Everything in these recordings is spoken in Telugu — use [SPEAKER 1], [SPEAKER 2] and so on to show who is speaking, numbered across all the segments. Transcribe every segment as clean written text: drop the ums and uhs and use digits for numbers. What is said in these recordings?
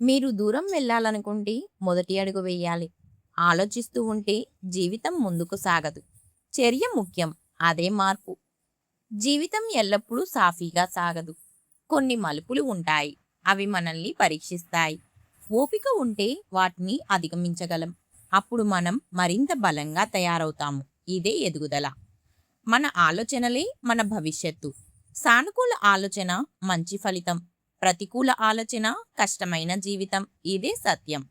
[SPEAKER 1] మీరు దూరం వెళ్ళాలనుకుంటే మొదటి అడుగు వేయాలి. ఆలోచిస్తూ ఉంటే జీవితం ముందుకు సాగదు. చర్య ముఖ్యం. అదే మార్పు. జీవితం ఎల్లప్పుడూ సాఫీగా సాగదు. కొన్ని మలుపులు ఉంటాయి. అవి మనల్ని పరీక్షిస్తాయి. ఓపిక ఉంటే వాటిని అధిగమించగలం. అప్పుడు మనం మరింత బలంగా తయారవుతాము. ఇదే ఎదుగుదల. మన ఆలోచనలే మన భవిష్యత్తు. సానుకూల ఆలోచన మంచి ఫలితం. ప్రతికూల ఆలోచన కష్టమైన జీవితం. ఇదే సత్యం.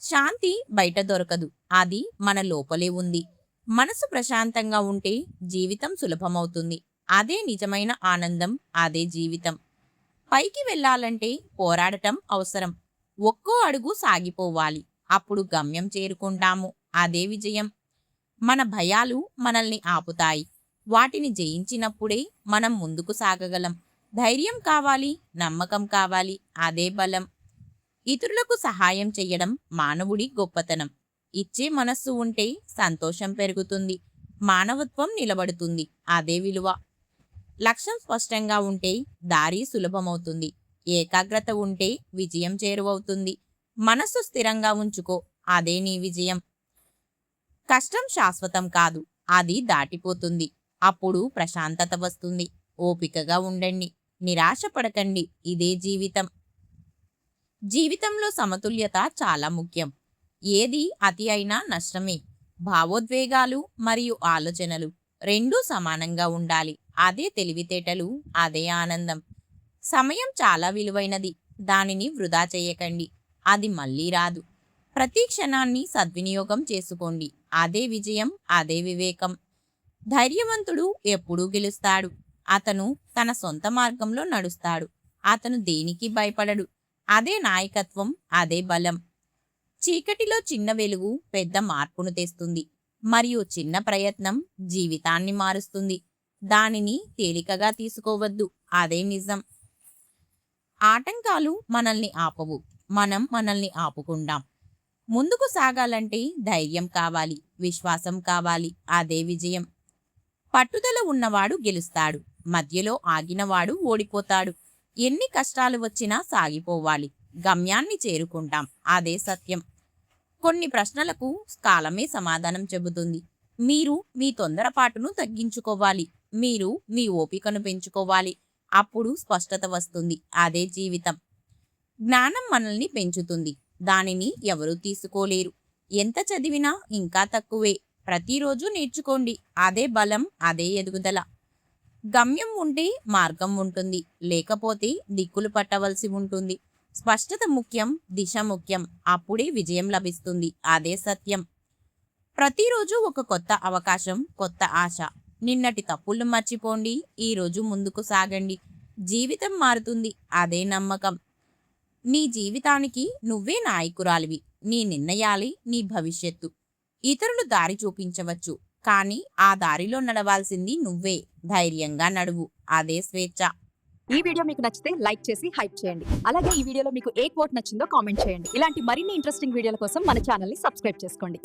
[SPEAKER 1] శాంతి బయట దొరకదు. అది మన లోపలే ఉంది. మనసు ప్రశాంతంగా ఉంటే జీవితం సులభమవుతుంది. అదే నిజమైన ఆనందం. అదే జీవితం. పైకి వెళ్ళాలంటే పోరాడటం అవసరం. ఒక్కో అడుగు సాగిపోవాలి. అప్పుడు గమ్యం చేరుకుంటాము. అదే విజయం. మన భయాలు మనల్ని ఆపుతాయి. వాటిని జయించినప్పుడే మనం ముందుకు సాగగలం. ధైర్యం కావాలి. నమ్మకం కావాలి. అదే బలం. ఇతరులకు సహాయం చెయ్యడం మానవుడి గొప్పతనం. ఇచ్చే మనస్సు ఉంటే సంతోషం పెరుగుతుంది. మానవత్వం నిలబడుతుంది. అదే విలువ. లక్ష్యం స్పష్టంగా ఉంటే దారి సులభమవుతుంది. ఏకాగ్రత ఉంటే విజయం చేరువవుతుంది. మనస్సు స్థిరంగా ఉంచుకో. అదే నీ విజయం. కష్టం శాశ్వతం కాదు. అది దాటిపోతుంది. అప్పుడు ప్రశాంతత వస్తుంది. ఓపికగా ఉండండి. నిరాశ పడకండి. ఇదే జీవితం. జీవితంలో సమతుల్యత చాలా ముఖ్యం. ఏది అతి అయినా నష్టమే. భావోద్వేగాలు మరియు ఆలోచనలు రెండూ సమానంగా ఉండాలి. అదే తెలివితేటలు. అదే ఆనందం. సమయం చాలా విలువైనది. దానిని వృధా చేయకండి. అది మళ్ళీ రాదు. ప్రతి క్షణాన్ని సద్వినియోగం చేసుకోండి. అదే విజయం. అదే వివేకం. ధైర్యవంతుడు ఎప్పుడూ గెలుస్తాడు. అతను తన సొంత మార్గంలో నడుస్తాడు. అతను దేనికి భయపడడు. అదే నాయకత్వం. అదే బలం. చీకటిలో చిన్న వెలుగు పెద్ద మార్పును తెస్తుంది. మరియు చిన్న ప్రయత్నం జీవితాన్ని మారుస్తుంది. దానిని తేలికగా తీసుకోవద్దు. అదే నిజం. ఆటంకాలు మనల్ని ఆపవు. మనం మనల్ని ఆపుకుంటాం. ముందుకు సాగాలంటే ధైర్యం కావాలి. విశ్వాసం కావాలి. అదే విజయం. పట్టుదల ఉన్నవాడు గెలుస్తాడు. మధ్యలో ఆగినవాడు ఓడిపోతాడు. ఎన్ని కష్టాలు వచ్చినా సాగిపోవాలి. గమ్యాన్ని చేరుకుంటాం. అదే సత్యం. కొన్ని ప్రశ్నలకు కాలమే సమాధానం చెబుతుంది. మీరు మీ తొందరపాటును తగ్గించుకోవాలి. మీరు మీ ఓపికను పెంచుకోవాలి. అప్పుడు స్పష్టత వస్తుంది. అదే జీవితం. జ్ఞానం మనల్ని పెంచుతుంది. దానిని ఎవరూ తీసుకోలేరు. ఎంత చదివినా ఇంకా తక్కువే. ప్రతిరోజు నేర్చుకోండి. అదే బలం. అదే ఎదుగుదల. గమ్యం ఉంటే మార్గం ఉంటుంది. లేకపోతే దిక్కులు పట్టవలసి ఉంటుంది. స్పష్టత ముఖ్యం. దిశ ముఖ్యం. అప్పుడే విజయం లభిస్తుంది. అదే సత్యం. ప్రతిరోజు ఒక కొత్త అవకాశం. కొత్త ఆశ. నిన్నటి తప్పులు మర్చిపోండి. ఈరోజు ముందుకు సాగండి. జీవితం మారుతుంది. అదే నమ్మకం. నీ జీవితానికి నువ్వే నాయకురాలివి. నీ నిర్ణయాలే నీ భవిష్యత్తు. ఇతరులు దారి చూపించవచ్చు. కానీ ఆ దారిలో నడవాల్సింది నువ్వే. ధైర్యంగా నడువు. అదే స్వేచ్ఛ.
[SPEAKER 2] ఈ వీడియో మీకు నచ్చితే లైక్ చేసి హైప్ చేయండి. అలాగే ఈ వీడియోలో మీకు ఏ కోట్ నచ్చిందో కామెంట్ చేయండి. ఇలాంటి మరిన్ని ఇంట్రెస్టింగ్ వీడియోల కోసం మన ఛానల్ ని సబ్స్క్రైబ్ చేసుకోండి.